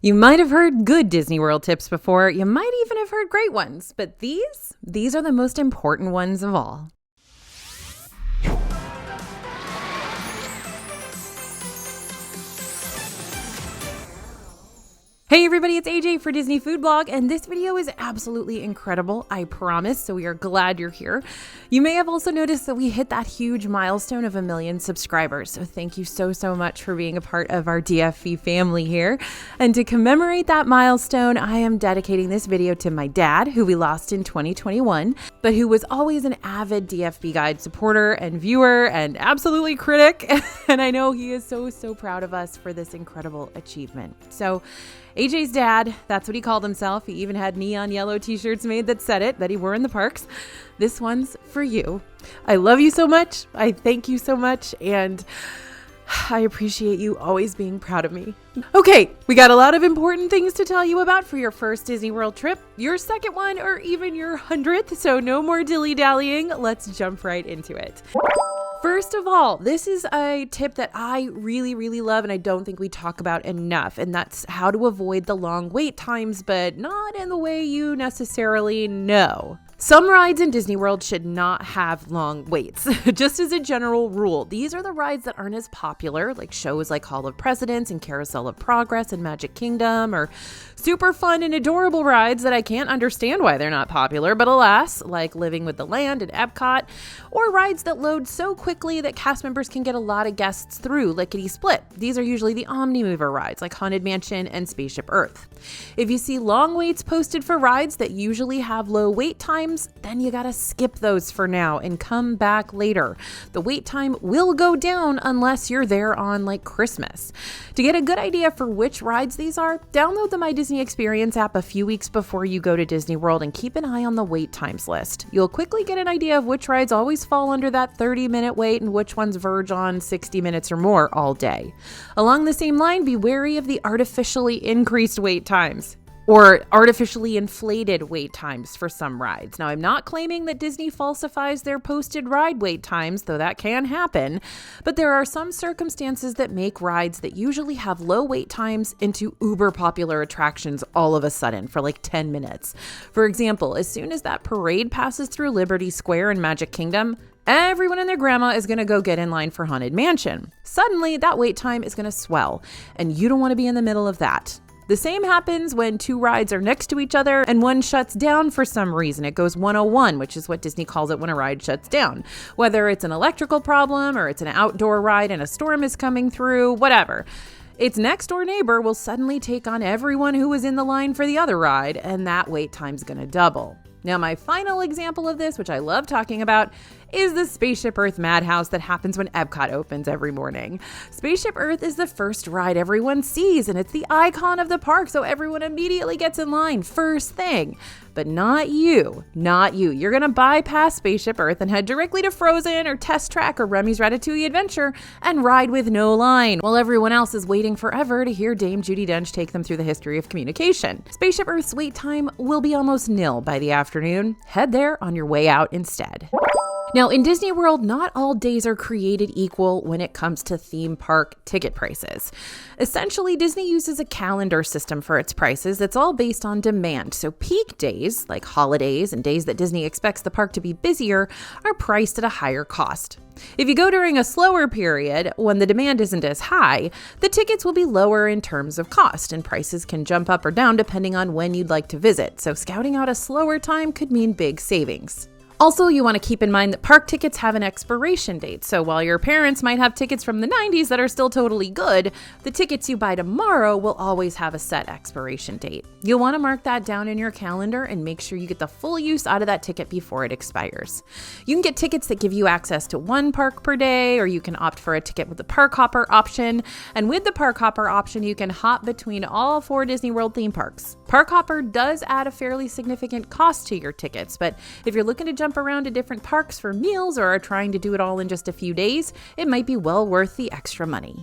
You might have heard good Disney World tips before. You might even have heard great ones, but these are the most important ones of all. Hey everybody, it's AJ for Disney Food Blog, and this video is absolutely incredible, I promise, so we are glad you're here. You may have also noticed that we hit that huge milestone of 1 million subscribers, so thank you so much for being a part of our DFV family here. And to commemorate that milestone, I am dedicating this video to my dad, who we lost in 2021, but who was always an avid DFB Guide supporter and viewer and absolutely critic, and I know he is so proud of us for this incredible achievement. So AJ's dad, that's what he called himself. He even had neon yellow t-shirts made that said it, that he wore in the parks. This one's for you. I love you so much. I thank you so much. And I appreciate you always being proud of me. Okay, we got a lot of important things to tell you about for your first Disney World trip, your second one, or even your 100th. So no more dilly-dallying. Let's jump right into it. First of all, this is a tip that I really love and I don't think we talk about enough, and that's how to avoid the long wait times, but not in the way you necessarily know. Some rides in Disney World should not have long waits. Just as a general rule, these are the rides that aren't as popular, like shows like Hall of Presidents and Carousel of Progress and Magic Kingdom, or super fun and adorable rides that I can't understand why they're not popular, but alas, like Living with the Land and Epcot, or rides that load so quickly that cast members can get a lot of guests through, Lickety Split. These are usually the Omnimover rides, like Haunted Mansion and Spaceship Earth. If you see long waits posted for rides that usually have low wait times, then you gotta skip those for now and come back later. The wait time will go down unless you're there on like Christmas. To get a good idea for which rides these are, download the My Disney Experience app a few weeks before you go to Disney World and keep an eye on the wait times list. You'll quickly get an idea of which rides always fall under that 30-minute wait and which ones verge on 60 minutes or more all day. Along the same line, be wary of the artificially increased wait times, or artificially inflated wait times for some rides. Now, I'm not claiming that Disney falsifies their posted ride wait times, though that can happen, but there are some circumstances that make rides that usually have low wait times into uber popular attractions all of a sudden for like 10 minutes. For example, as soon as that parade passes through Liberty Square in Magic Kingdom, everyone and their grandma is going to go get in line for Haunted Mansion. Suddenly, that wait time is going to swell, and you don't want to be in the middle of that. The same happens when two rides are next to each other and one shuts down for some reason. It goes 101, which is what Disney calls it when a ride shuts down. Whether it's an electrical problem or it's an outdoor ride and a storm is coming through, whatever. Its next door neighbor will suddenly take on everyone who was in the line for the other ride, and that wait time's gonna double. Now, my final example of this, which I love talking about, is the Spaceship Earth madhouse that happens when Epcot opens every morning. Spaceship Earth is the first ride everyone sees, and it's the icon of the park, so everyone immediately gets in line first thing. But not you. You're gonna bypass Spaceship Earth and head directly to Frozen or Test Track or Remy's Ratatouille Adventure and ride with no line, while everyone else is waiting forever to hear Dame Judi Dench take them through the history of communication. Spaceship Earth's wait time will be almost nil by the afternoon. Head there on your way out instead. Now, in Disney World, not all days are created equal when it comes to theme park ticket prices. Essentially, Disney uses a calendar system for its prices that's all based on demand. So peak days, like holidays and days that Disney expects the park to be busier, are priced at a higher cost. If you go during a slower period, when the demand isn't as high, the tickets will be lower in terms of cost, and prices can jump up or down depending on when you'd like to visit. So scouting out a slower time could mean big savings. Also, you want to keep in mind that park tickets have an expiration date, so while your parents might have tickets from the 90s that are still totally good, the tickets you buy tomorrow will always have a set expiration date. You'll want to mark that down in your calendar and make sure you get the full use out of that ticket before it expires. You can get tickets that give you access to one park per day, or you can opt for a ticket with the Park Hopper option, and with the Park Hopper option, you can hop between all 4 Disney World theme parks. Park Hopper does add a fairly significant cost to your tickets, but if you're looking to jump around to different parks for meals or are trying to do it all in just a few days, it might be well worth the extra money.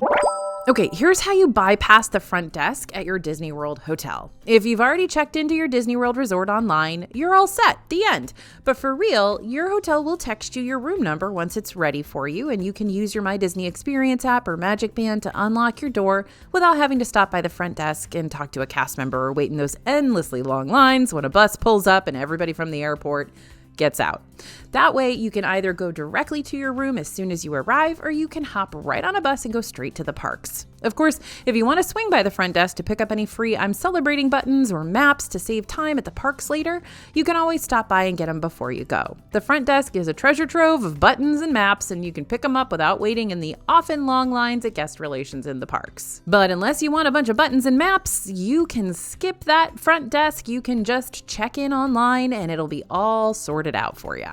Okay, here's how you bypass the front desk at your Disney World hotel. If you've already checked into your Disney World resort online, you're all set, the end. But for real, your hotel will text you your room number once it's ready for you, and you can use your My Disney Experience app or Magic Band to unlock your door without having to stop by the front desk and talk to a cast member or wait in those endlessly long lines when a bus pulls up and everybody from the airport gets out. That way, you can either go directly to your room as soon as you arrive, or you can hop right on a bus and go straight to the parks. Of course, if you want to swing by the front desk to pick up any free I'm Celebrating buttons or maps to save time at the parks later, you can always stop by and get them before you go. The front desk is a treasure trove of buttons and maps, and you can pick them up without waiting in the often long lines at guest relations in the parks. But unless you want a bunch of buttons and maps, you can skip that front desk. You can just check in online and it'll be all sorted out for you.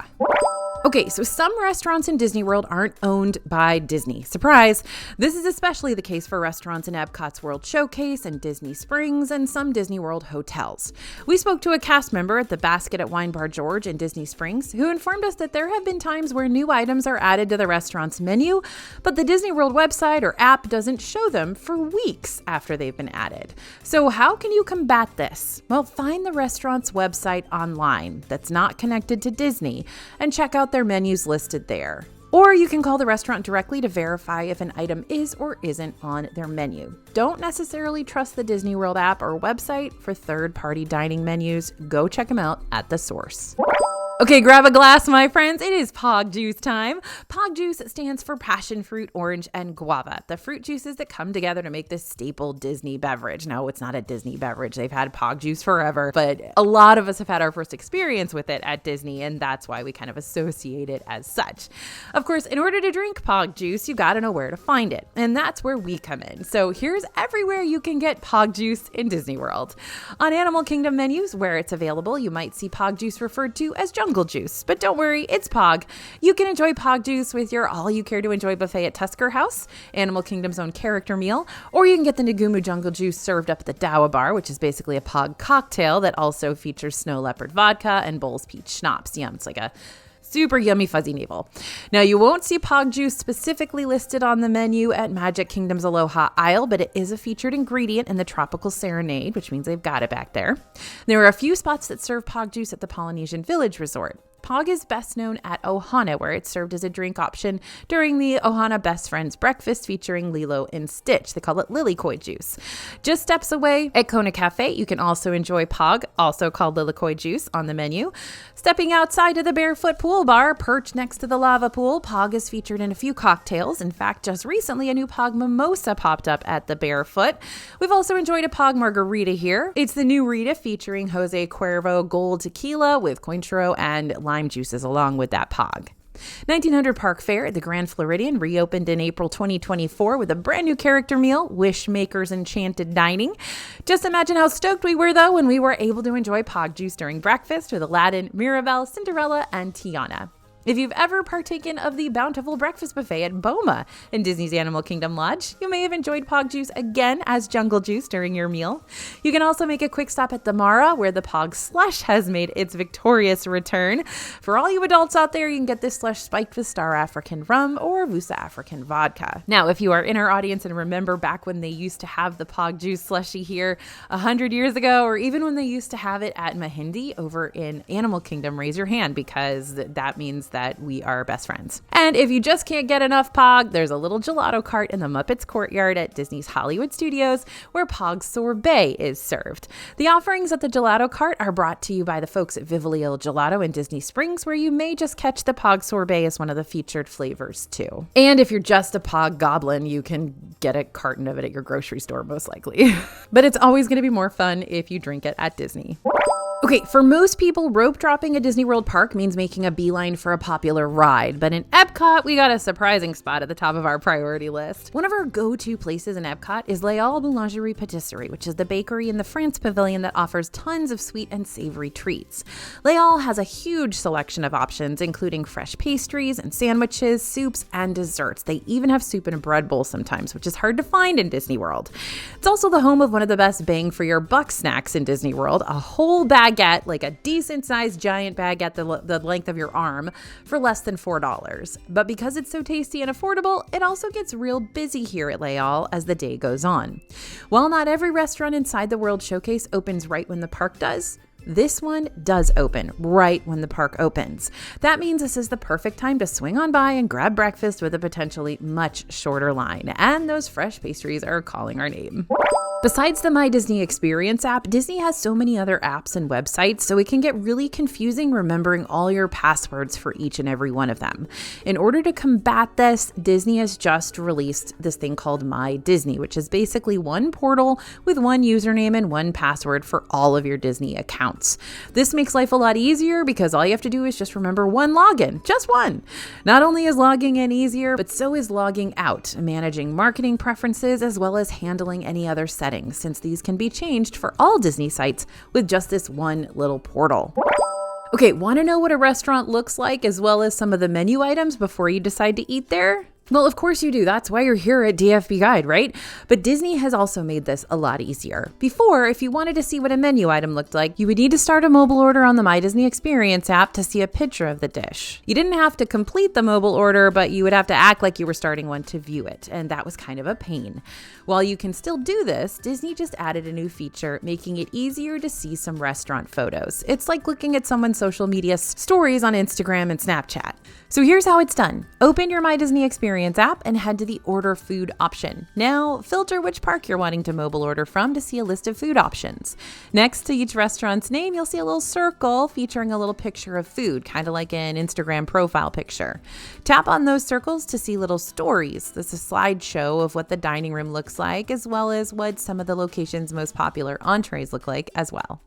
Okay, so some restaurants in Disney World aren't owned by Disney. Surprise! This is especially the case for restaurants in Epcot's World Showcase and Disney Springs and some Disney World hotels. We spoke to a cast member at the Basket at Wine Bar George in Disney Springs who informed us that there have been times where new items are added to the restaurant's menu, but the Disney World website or app doesn't show them for weeks after they've been added. So how can you combat this? Well, find the restaurant's website online that's not connected to Disney and check out their menus listed there. Or you can call the restaurant directly to verify if an item is or isn't on their menu. Don't necessarily trust the Disney World app or website for third-party dining menus. Go check them out at the source. Okay, grab a glass, my friends. It is Pog Juice time. Pog Juice stands for passion fruit, orange, and guava, the fruit juices that come together to make this staple Disney beverage. No, it's not a Disney beverage. They've had Pog Juice forever, but a lot of us have had our first experience with it at Disney, and that's why we kind of associate it as such. Of course, in order to drink Pog Juice, you gotta know where to find it, and that's where we come in. So here's everywhere you can get Pog Juice in Disney World. On Animal Kingdom menus, where it's available, you might see Pog Juice referred to as Jungle Juice, but don't worry, it's Pog. You can enjoy Pog Juice with your All You Care to Enjoy buffet at Tusker House, Animal Kingdom's own character meal, or you can get the Nagumu Jungle Juice served up at the Dawa Bar, which is basically a Pog cocktail that also features Snow Leopard vodka and Bowls Peach schnapps. Yum, it's like a super yummy fuzzy navel. Now, you won't see Pog Juice specifically listed on the menu at Magic Kingdom's Aloha aisle, but it is a featured ingredient in the Tropical Serenade, which means they've got it back there. There are a few spots that serve Pog Juice at the Polynesian Village Resort. Pog is best known at Ohana, where it's served as a drink option during the Ohana Best Friends breakfast featuring Lilo and Stitch. They call it Lilikoi Juice. Just steps away at Kona Cafe, you can also enjoy Pog, also called Lilikoi Juice, on the menu. Stepping outside to the Barefoot Pool Bar, perched next to the lava pool, Pog is featured in a few cocktails. In fact, just recently, a new Pog Mimosa popped up at the Barefoot. We've also enjoyed a Pog Margarita here. It's the new Rita featuring Jose Cuervo Gold Tequila with Cointreau and lime juices along with that Pog. 1900 Park Fair at the Grand Floridian reopened in April 2024 with a brand new character meal, Wishmaker's Enchanted Dining. Just imagine how stoked we were, though, when we were able to enjoy Pog Juice during breakfast with Aladdin, Mirabelle, Cinderella, and Tiana. If you've ever partaken of the bountiful breakfast buffet at Boma in Disney's Animal Kingdom Lodge, you may have enjoyed Pog Juice again as Jungle Juice during your meal. You can also make a quick stop at the Mara, where the Pog Slush has made its victorious return. For all you adults out there, you can get this slush spiked with Star African rum or Vusa African vodka. Now, if you are in our audience and remember back when they used to have the Pog Juice slushy here 100 years ago, or even when they used to have it at Mahindi over in Animal Kingdom, raise your hand, because that means that we are best friends. And if you just can't get enough Pog, there's a little gelato cart in the Muppets Courtyard at Disney's Hollywood Studios where Pog Sorbet is served. The offerings at the gelato cart are brought to you by the folks at Vivalio Gelato in Disney Springs, where you may just catch the Pog Sorbet as one of the featured flavors too. And if you're just a Pog goblin, you can get a carton of it at your grocery store, most likely. But it's always going to be more fun if you drink it at Disney. Okay, for most people, rope dropping at Disney World Park means making a beeline for a popular ride. But in Epcot, we got a surprising spot at the top of our priority list. One of our go-to places in Epcot is Les Halles Boulangerie Patisserie, which is the bakery in the France Pavilion that offers tons of sweet and savory treats. Les Halles has a huge selection of options, including fresh pastries and sandwiches, soups, and desserts. They even have soup in a bread bowl sometimes, which is hard to find in Disney World. It's also the home of one of the best bang for your buck snacks in Disney World, a whole bag baguette, like a decent sized giant baguette the length of your arm, for less than $4. But because it's so tasty and affordable, it also gets real busy here at Les Halles as the day goes on. While not every restaurant inside the World Showcase opens right when the park does, this one does open right when the park opens. That means this is the perfect time to swing on by and grab breakfast with a potentially much shorter line. And those fresh pastries are calling our name. Besides the My Disney Experience app, Disney has so many other apps and websites, so it can get really confusing remembering all your passwords for each and every one of them. In order to combat this, Disney has just released this thing called My Disney, which is basically one portal with one username and one password for all of your Disney accounts. This makes life a lot easier because all you have to do is just remember one login, just one. Not only is logging in easier, but so is logging out, managing marketing preferences, as well as handling any other settings, since these can be changed for all Disney sites with just this one little portal. Okay, want to know what a restaurant looks like as well as some of the menu items before you decide to eat there? Well, of course you do. That's why you're here at DFB Guide, right? But Disney has also made this a lot easier. Before, if you wanted to see what a menu item looked like, you would need to start a mobile order on the My Disney Experience app to see a picture of the dish. You didn't have to complete the mobile order, but you would have to act like you were starting one to view it, and that was kind of a pain. While you can still do this, Disney just added a new feature, making it easier to see some restaurant photos. It's like looking at someone's social media stories on Instagram and Snapchat. So here's how it's done. Open your My Disney Experience app and head to the Order Food option. Now, filter which park you're wanting to mobile order from to see a list of food options. Next to each restaurant's name, you'll see a little circle featuring a little picture of food, kind of like an Instagram profile picture. Tap on those circles to see little stories. This is a slideshow of what the dining room looks like, as well as what some of the location's most popular entrees look like as well.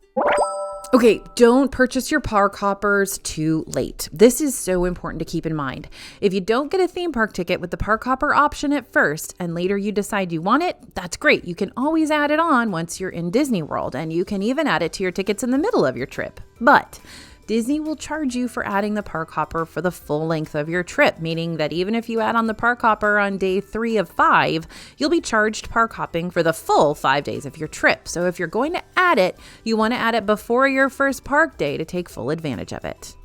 Okay, don't purchase your park hoppers too late. This is so important to keep in mind. If you don't get a theme park ticket with the park hopper option at first and later you decide you want it, that's great. You can always add it on once you're in Disney World, and you can even add it to your tickets in the middle of your trip. But Disney will charge you for adding the park hopper for the full length of your trip, meaning that even if you add on the park hopper on day 3 of 5, you'll be charged park hopping for the full 5 days of your trip. So if you're going to add it, you want to add it before your first park day to take full advantage of it.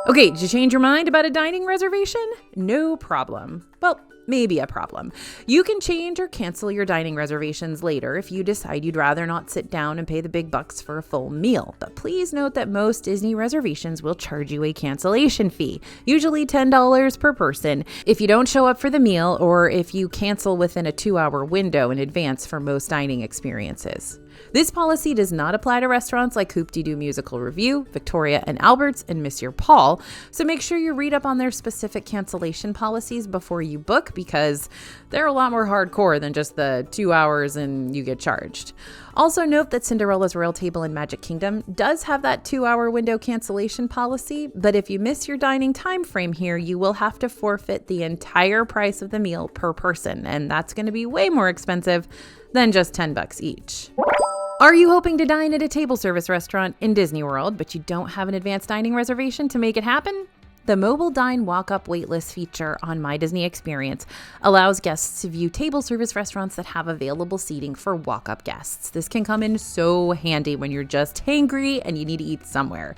Okay, did you change your mind about a dining reservation? No problem. Well, maybe a problem. You can change or cancel your dining reservations later if you decide you'd rather not sit down and pay the big bucks for a full meal. But please note that most Disney reservations will charge you a cancellation fee, usually $10 per person, if you don't show up for the meal or if you cancel within a 2-hour window in advance for most dining experiences. This policy does not apply to restaurants like Hoop-Dee-Doo Musical Review, Victoria and Albert's, and Monsieur Paul, so make sure you read up on their specific cancellation policies before you book, because they're a lot more hardcore than just the 2 hours and you get charged. Also note that Cinderella's Royal Table in Magic Kingdom does have that 2-hour window cancellation policy, but if you miss your dining time frame here, you will have to forfeit the entire price of the meal per person, and that's going to be way more expensive than just $10 each. Are you hoping to dine at a table service restaurant in Disney World, but you don't have an advanced dining reservation to make it happen? The Mobile Dine Walk-Up Waitlist feature on My Disney Experience allows guests to view table service restaurants that have available seating for walk-up guests. This can come in so handy when you're just hangry and you need to eat somewhere.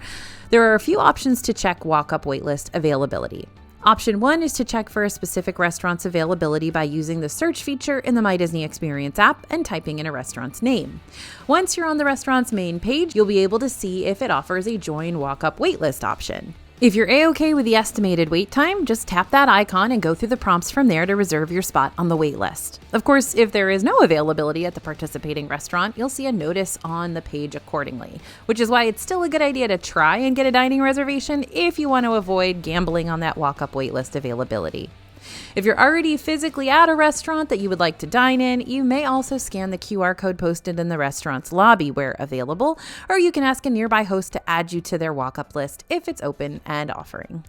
There are a few options to check walk-up waitlist availability. Option 1 is to check for a specific restaurant's availability by using the search feature in the My Disney Experience app and typing in a restaurant's name. Once you're on the restaurant's main page, you'll be able to see if it offers a Join Walk-Up Waitlist option. If you're A-OK with the estimated wait time, just tap that icon and go through the prompts from there to reserve your spot on the wait list. Of course, if there is no availability at the participating restaurant, you'll see a notice on the page accordingly, which is why it's still a good idea to try and get a dining reservation if you want to avoid gambling on that walk-up wait list availability. If you're already physically at a restaurant that you would like to dine in, you may also scan the QR code posted in the restaurant's lobby where available, or you can ask a nearby host to add you to their walk-up list if it's open and offering.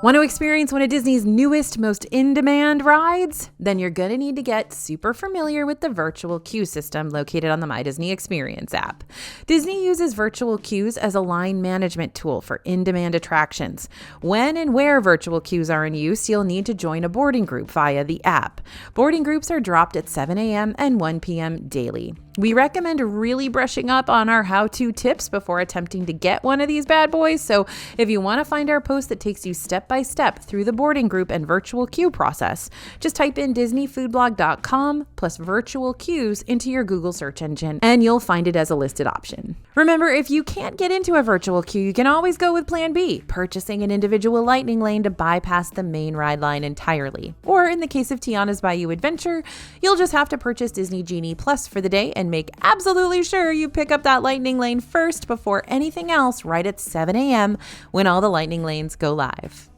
Want to experience one of Disney's newest, most in-demand rides? Then you're going to need to get super familiar with the virtual queue system located on the My Disney Experience app. Disney uses virtual queues as a line management tool for in-demand attractions. When and where virtual queues are in use, you'll need to join a boarding group via the app. Boarding groups are dropped at 7 a.m. and 1 p.m. daily. We recommend really brushing up on our how-to tips before attempting to get one of these bad boys. So if you want to find our post that takes you step by step through the boarding group and virtual queue process, just type in disneyfoodblog.com plus virtual queues into your Google search engine and you'll find it as a listed option. Remember, if you can't get into a virtual queue, you can always go with plan B, purchasing an individual lightning lane to bypass the main ride line entirely. Or in the case of Tiana's Bayou Adventure, you'll just have to purchase Disney Genie Plus for the day and make absolutely sure you pick up that lightning lane first before anything else right at 7 a.m. when all the lightning lanes go live.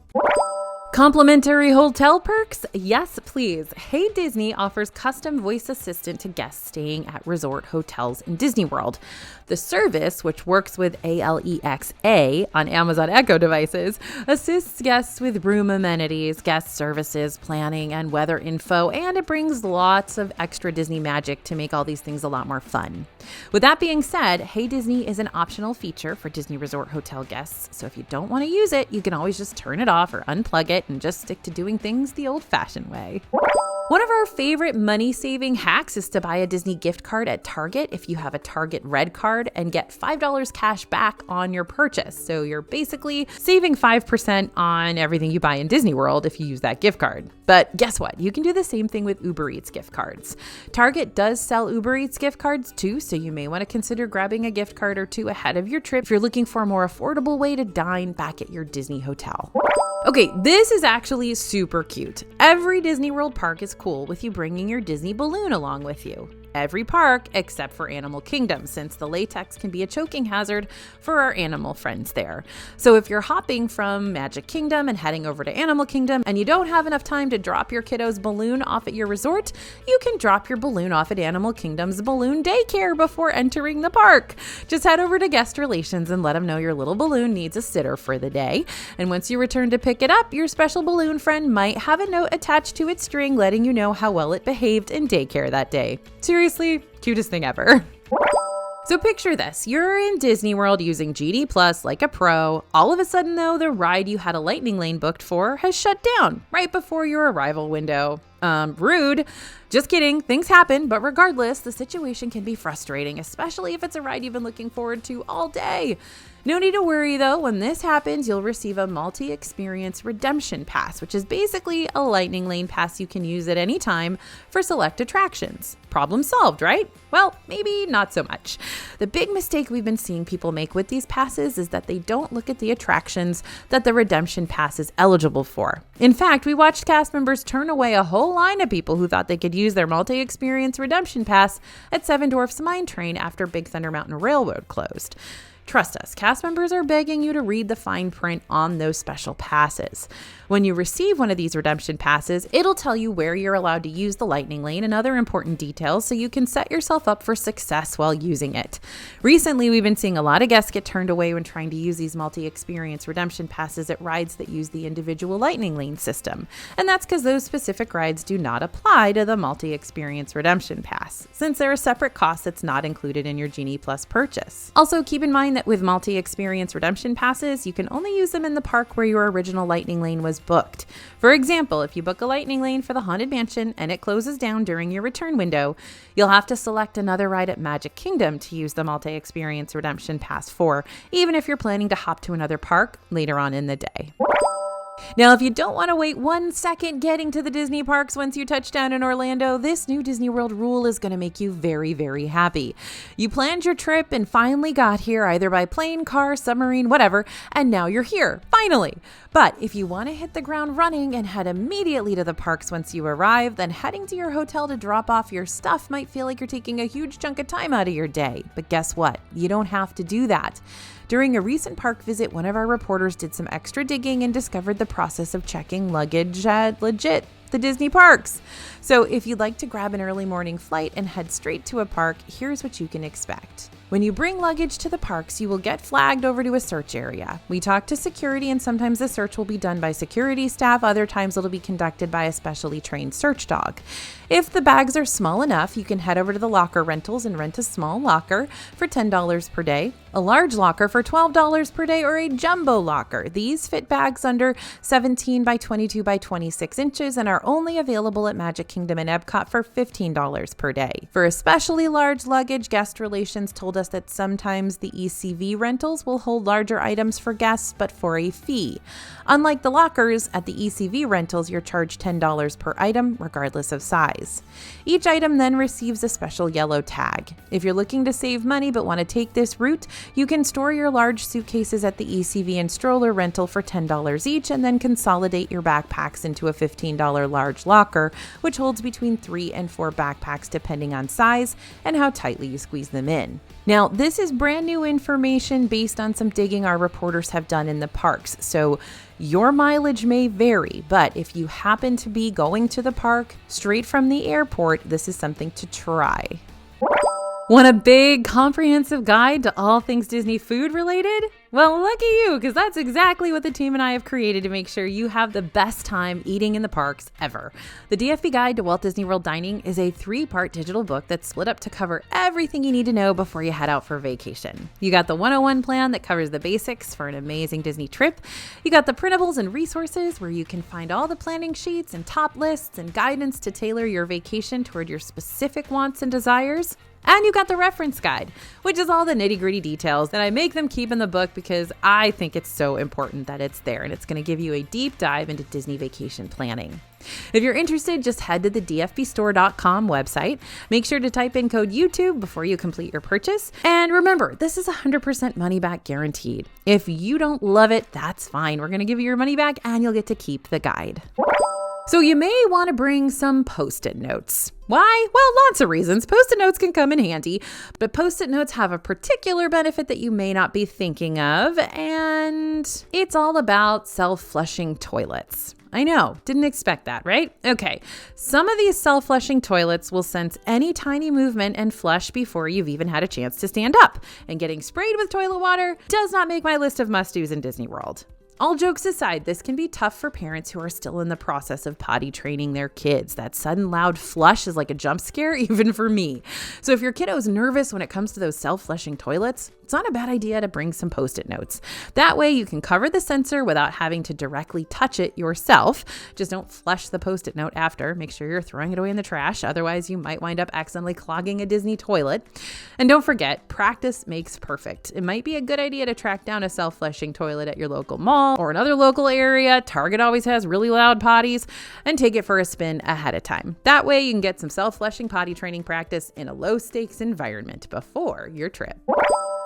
Complimentary hotel perks? Yes, please. Hey Disney offers custom voice assistant to guests staying at resort hotels in Disney World. The service, which works with Alexa on Amazon Echo devices, assists guests with room amenities, guest services, planning, and weather info, and it brings lots of extra Disney magic to make all these things a lot more fun. With that being said, Hey Disney is an optional feature for Disney Resort Hotel guests, so if you don't want to use it, you can always just turn it off or unplug it and just stick to doing things the old-fashioned way. One of our favorite money-saving hacks is to buy a Disney gift card at Target if you have a Target Red card and get $5 cash back on your purchase. So you're basically saving 5% on everything you buy in Disney World if you use that gift card. But guess what? You can do the same thing with Uber Eats gift cards. Target does sell Uber Eats gift cards too, so you may want to consider grabbing a gift card or two ahead of your trip if you're looking for a more affordable way to dine back at your Disney hotel. Okay, this is actually super cute. Every Disney World park is cool with you bringing your Disney balloon along with you. Every park except for Animal Kingdom, since the latex can be a choking hazard for our animal friends there. So if you're hopping from Magic Kingdom and heading over to Animal Kingdom and you don't have enough time to drop your kiddo's balloon off at your resort, you can drop your balloon off at Animal Kingdom's balloon daycare before entering the park. Just head over to guest relations and let them know your little balloon needs a sitter for the day. And once you return to pick it up, your special balloon friend might have a note attached to its string letting you know how well it behaved in daycare that day. Seriously, cutest thing ever. So picture this, you're in Disney World using Genie Plus like a pro. All of a sudden though, the ride you had a lightning lane booked for has shut down right before your arrival window. Rude. Just kidding, things happen, but regardless, the situation can be frustrating, especially if it's a ride you've been looking forward to all day. No need to worry though, when this happens, you'll receive a multi-experience redemption pass, which is basically a lightning lane pass you can use at any time for select attractions. Problem solved, right? Well, maybe not so much. The big mistake we've been seeing people make with these passes is that they don't look at the attractions that the redemption pass is eligible for. In fact, we watched cast members turn away a whole line of people who thought they could use their multi-experience redemption pass at Seven Dwarfs Mine Train after Big Thunder Mountain Railroad closed. Trust us, cast members are begging you to read the fine print on those special passes. When you receive one of these redemption passes, it'll tell you where you're allowed to use the lightning lane and other important details so you can set yourself up for success while using it. Recently, we've been seeing a lot of guests get turned away when trying to use these multi-experience redemption passes at rides that use the individual lightning lane system. And that's because those specific rides do not apply to the multi-experience redemption pass, since they're a separate cost that's not included in your Genie Plus purchase. Also, keep in mind that with multi-experience redemption passes, you can only use them in the park where your original lightning lane was booked. For example, if you book a lightning lane for the Haunted Mansion and it closes down during your return window, you'll have to select another ride at Magic Kingdom to use the multi-experience redemption pass for, even if you're planning to hop to another park later on in the day. Now, if you don't want to wait 1 second getting to the Disney parks once you touch down in Orlando, this new Disney World rule is going to make you very, very happy. You planned your trip and finally got here either by plane, car, submarine, whatever, and now you're here, finally. But if you want to hit the ground running and head immediately to the parks once you arrive, then heading to your hotel to drop off your stuff might feel like you're taking a huge chunk of time out of your day. But guess what? You don't have to do that. During a recent park visit, one of our reporters did some extra digging and discovered the process of checking luggage at legit the Disney parks. So if you'd like to grab an early morning flight and head straight to a park, here's what you can expect. When you bring luggage to the parks, you will get flagged over to a search area. We talk to security, and sometimes the search will be done by security staff. Other times it'll be conducted by a specially trained search dog. If the bags are small enough, you can head over to the locker rentals and rent a small locker for $10 per day, a large locker for $12 per day, or a jumbo locker. These fit bags under 17 by 22 by 26 inches and are only available at Magic Kingdom and Epcot for $15 per day. For especially large luggage, guest relations told us that sometimes the ECV rentals will hold larger items for guests, but for a fee. Unlike the lockers, at the ECV rentals, you're charged $10 per item, regardless of size. Each item then receives a special yellow tag. If you're looking to save money but want to take this route, you can store your large suitcases at the ECV and stroller rental for $10 each, and then consolidate your backpacks into a $15 large locker, which holds between 3 and 4 backpacks depending on size and how tightly you squeeze them in. Now, this is brand new information based on some digging our reporters have done in the parks, so your mileage may vary, but if you happen to be going to the park straight from the airport, this is something to try. Want a big, comprehensive guide to all things Disney food related? Well, lucky you, because that's exactly what the team and I have created to make sure you have the best time eating in the parks ever. The DFB Guide to Walt Disney World Dining is a 3-part digital book that's split up to cover everything you need to know before you head out for vacation. You got the 101 plan that covers the basics for an amazing Disney trip. You got the printables and resources where you can find all the planning sheets and top lists and guidance to tailor your vacation toward your specific wants and desires. And you got the reference guide, which is all the nitty-gritty details, and I make them keep in the book because I think it's so important that it's there, and it's going to give you a deep dive into Disney vacation planning. If you're interested, just head to the dfbstore.com website. Make sure to type in code YouTube before you complete your purchase. And remember, this is 100% money back guaranteed. If you don't love it, that's fine. We're going to give you your money back and you'll get to keep the guide. So you may want to bring some Post-it notes. Why? Well, lots of reasons. Post-it notes can come in handy, but Post-it notes have a particular benefit that you may not be thinking of, and it's all about self-flushing toilets. I know, didn't expect that, right? Okay, some of these self-flushing toilets will sense any tiny movement and flush before you've even had a chance to stand up. And getting sprayed with toilet water does not make my list of must-dos in Disney World. All jokes aside, this can be tough for parents who are still in the process of potty training their kids. That sudden loud flush is like a jump scare, even for me. So if your kiddo is nervous when it comes to those self-flushing toilets, it's not a bad idea to bring some Post-it notes. That way you can cover the sensor without having to directly touch it yourself. Just don't flush the Post-it note after. Make sure you're throwing it away in the trash. Otherwise, you might wind up accidentally clogging a Disney toilet. And don't forget, practice makes perfect. It might be a good idea to track down a self-flushing toilet at your local mall or another local area. Target always has really loud potties, and take it for a spin ahead of time. That way you can get some self-flushing potty training practice in a low-stakes environment before your trip.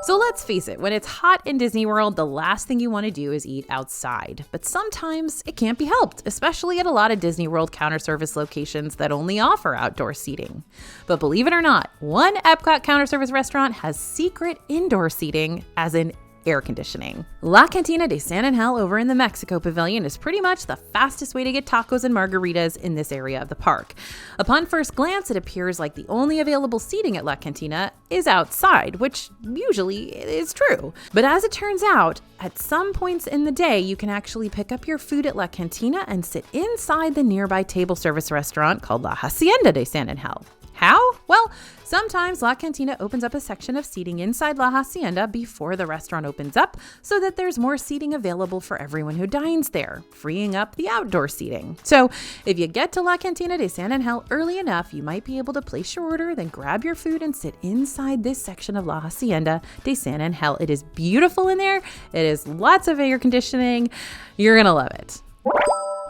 So let's face it, when it's hot in Disney World, the last thing you want to do is eat outside. But sometimes it can't be helped, especially at a lot of Disney World counter service locations that only offer outdoor seating. But believe it or not, one Epcot counter service restaurant has secret indoor seating, as in air conditioning. La Cantina de San Angel over in the Mexico Pavilion is pretty much the fastest way to get tacos and margaritas in this area of the park. Upon first glance, it appears like the only available seating at La Cantina is outside, which usually is true. But as it turns out, at some points in the day, you can actually pick up your food at La Cantina and sit inside the nearby table service restaurant called La Hacienda de San Angel. How? Well, sometimes La Cantina opens up a section of seating inside La Hacienda before the restaurant opens up so that there's more seating available for everyone who dines there, freeing up the outdoor seating. So if you get to La Cantina de San Angel early enough, you might be able to place your order, then grab your food and sit inside this section of La Hacienda de San Angel. It is beautiful in there. It is lots of air conditioning. You're going to love it.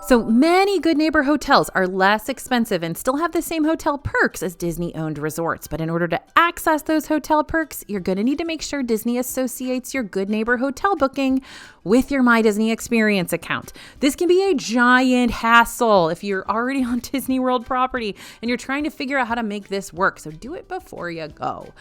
So many Good Neighbor hotels are less expensive and still have the same hotel perks as Disney-owned resorts. But in order to access those hotel perks, you're going to need to make sure Disney associates your Good Neighbor hotel booking with your My Disney Experience account. This can be a giant hassle if you're already on Disney World property and you're trying to figure out how to make this work. So do it before you go.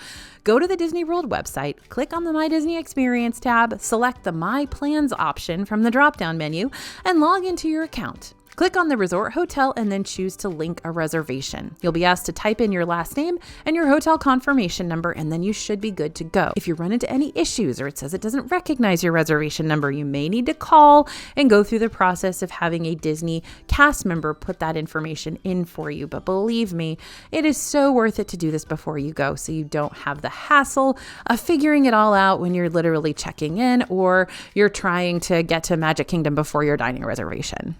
Go to the Disney World website, click on the My Disney Experience tab, select the My Plans option from the drop-down menu, and log into your account. Click on the resort hotel and then choose to link a reservation. You'll be asked to type in your last name and your hotel confirmation number, and then you should be good to go. If you run into any issues or it says it doesn't recognize your reservation number, you may need to call and go through the process of having a Disney cast member put that information in for you. But believe me, it is so worth it to do this before you go so you don't have the hassle of figuring it all out when you're literally checking in or you're trying to get to Magic Kingdom before your dining reservation.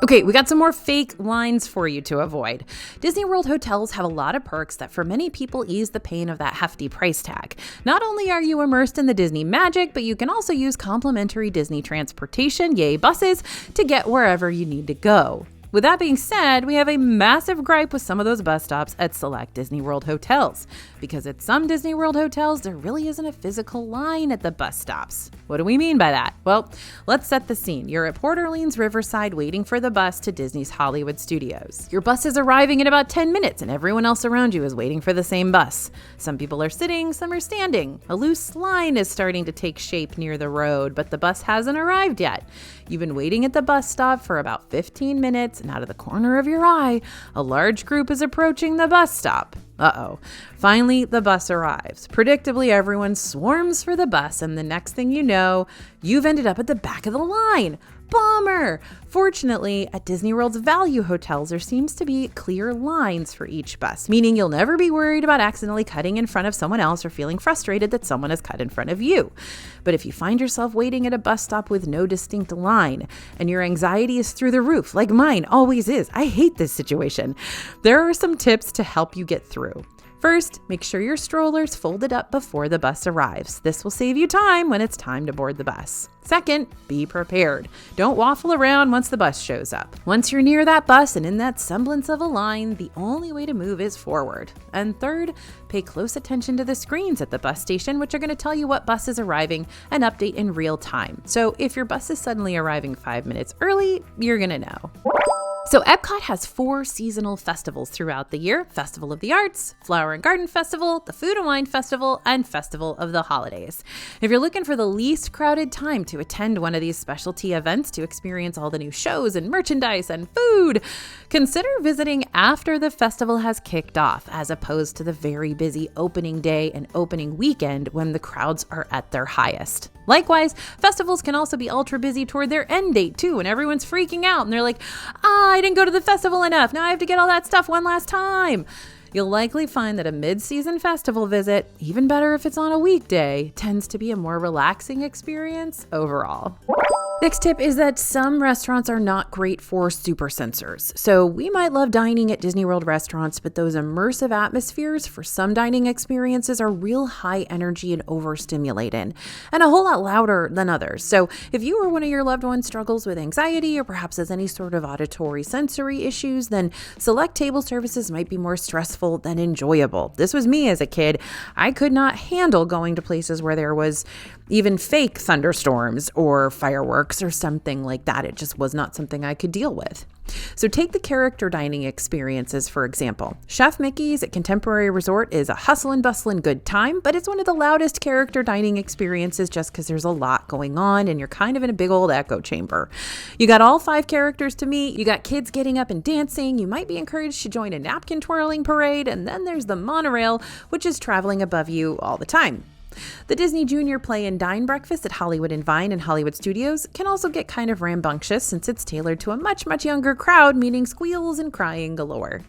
Okay, we got some more fake lines for you to avoid. Disney World hotels have a lot of perks that for many people ease the pain of that hefty price tag. Not only are you immersed in the Disney magic, but you can also use complimentary Disney transportation, yay buses, to get wherever you need to go. With that being said, we have a massive gripe with some of those bus stops at select Disney World hotels. Because at some Disney World hotels, there really isn't a physical line at the bus stops. What do we mean by that? Well, let's set the scene. You're at Port Orleans Riverside waiting for the bus to Disney's Hollywood Studios. Your bus is arriving in about 10 minutes and everyone else around you is waiting for the same bus. Some people are sitting, some are standing. A loose line is starting to take shape near the road, but the bus hasn't arrived yet. You've been waiting at the bus stop for about 15 minutes, and out of the corner of your eye, a large group is approaching the bus stop. Uh-oh. Finally, the bus arrives. Predictably, everyone swarms for the bus, and the next thing you know, you've ended up at the back of the line. Bummer! Fortunately, at Disney World's value hotels, there seems to be clear lines for each bus, meaning you'll never be worried about accidentally cutting in front of someone else or feeling frustrated that someone has cut in front of you. But if you find yourself waiting at a bus stop with no distinct line, and your anxiety is through the roof, like mine always is, I hate this situation, there are some tips to help you get through. First, make sure your stroller's folded up before the bus arrives. This will save you time when it's time to board the bus. Second, be prepared. Don't waffle around once the bus shows up. Once you're near that bus and in that semblance of a line, the only way to move is forward. And third, pay close attention to the screens at the bus station, which are going to tell you what bus is arriving and update in real time. So if your bus is suddenly arriving 5 minutes early, you're going to know. So Epcot has 4 seasonal festivals throughout the year: Festival of the Arts, Flower and Garden Festival, the Food and Wine Festival, and Festival of the Holidays. If you're looking for the least crowded time to attend one of these specialty events to experience all the new shows and merchandise and food, consider visiting after the festival has kicked off, as opposed to the very busy opening day and opening weekend when the crowds are at their highest. Likewise, festivals can also be ultra busy toward their end date too, and everyone's freaking out and they're like, I didn't go to the festival enough. Now I have to get all that stuff one last time. You'll likely find that a mid-season festival visit, even better if it's on a weekday, tends to be a more relaxing experience overall. Next tip is that some restaurants are not great for super sensors. So we might love dining at Disney World restaurants, but those immersive atmospheres for some dining experiences are real high energy and overstimulating, and a whole lot louder than others. So if you or one of your loved ones struggles with anxiety or perhaps has any sort of auditory sensory issues, then select table services might be more stressful than enjoyable. This was me as a kid. I could not handle going to places where there was even fake thunderstorms or fireworks or something like that. It just was not something I could deal with. So take the character dining experiences, for example. Chef Mickey's at Contemporary Resort is a hustle and bustle and good time, but it's one of the loudest character dining experiences just because there's a lot going on and you're kind of in a big old echo chamber. You got all 5 characters to meet, you got kids getting up and dancing, you might be encouraged to join a napkin twirling parade, and then there's the monorail, which is traveling above you all the time. The Disney Junior Play and Dine breakfast at Hollywood and Vine and Hollywood Studios can also get kind of rambunctious since it's tailored to a much younger crowd, meaning squeals and crying galore.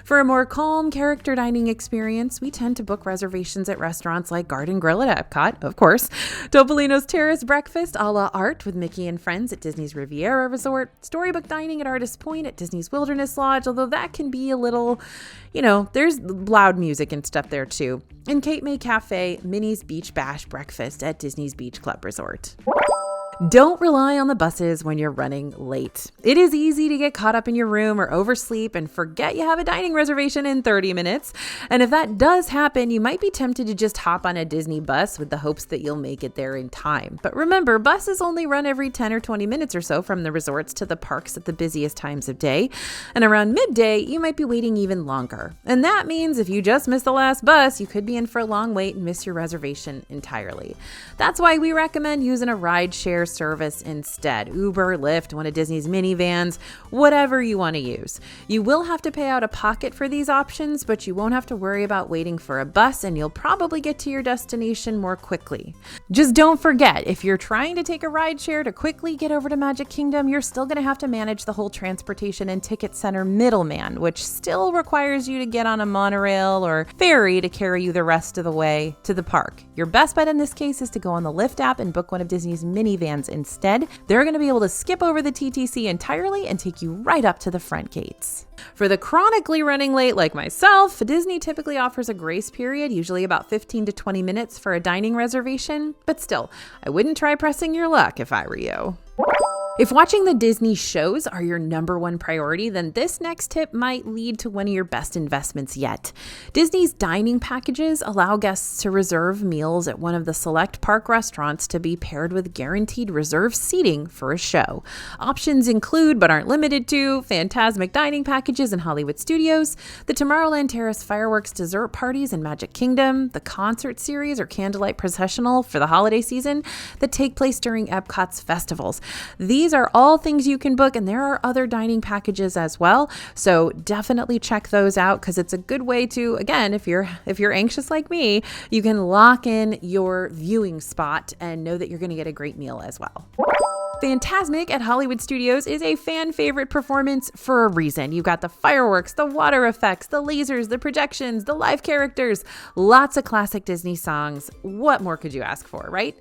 For a more calm character dining experience, we tend to book reservations at restaurants like Garden Grill at Epcot, of course, Topolino's Terrace breakfast a la art with Mickey and Friends at Disney's Riviera Resort, Storybook Dining at Artist Point at Disney's Wilderness Lodge, although that can be a little, there's loud music and stuff there too, and Cape May Cafe, Minnie's Beach Bash breakfast at Disney's Beach Club Resort. Don't rely on the buses when you're running late. It is easy to get caught up in your room or oversleep and forget you have a dining reservation in 30 minutes. And if that does happen, you might be tempted to just hop on a Disney bus with the hopes that you'll make it there in time. But remember, buses only run every 10 or 20 minutes or so from the resorts to the parks at the busiest times of day. And around midday, you might be waiting even longer. And that means if you just missed the last bus, you could be in for a long wait and miss your reservation entirely. That's why we recommend using a ride share service instead. Uber, Lyft, one of Disney's minivans, whatever you want to use. You will have to pay out of pocket for these options, but you won't have to worry about waiting for a bus, and you'll probably get to your destination more quickly. Just don't forget, if you're trying to take a rideshare to quickly get over to Magic Kingdom, you're still going to have to manage the whole transportation and ticket center middleman, which still requires you to get on a monorail or ferry to carry you the rest of the way to the park. Your best bet in this case is to go on the Lyft app and book one of Disney's minivans instead. They're going to be able to skip over the TTC entirely and take you right up to the front gates. For the chronically running late like myself, Disney typically offers a grace period, usually about 15 to 20 minutes for a dining reservation, but still, I wouldn't try pressing your luck if I were you. If watching the Disney shows are your number one priority, then this next tip might lead to one of your best investments yet. Disney's dining packages allow guests to reserve meals at one of the select park restaurants to be paired with guaranteed reserved seating for a show. Options include, but aren't limited to, Fantasmic dining packages in Hollywood Studios, the Tomorrowland Terrace fireworks dessert parties in Magic Kingdom, the concert series or candlelight processional for the holiday season that take place during Epcot's festivals. These are all things you can book, and there are other dining packages as well. So definitely check those out, because it's a good way to, again, if you're anxious like me, you can lock in your viewing spot and know that you're going to get a great meal as well. Fantasmic at Hollywood Studios is a fan favorite performance for a reason. You've got the fireworks, the water effects, the lasers, the projections, the live characters, lots of classic Disney songs. What more could you ask for, right?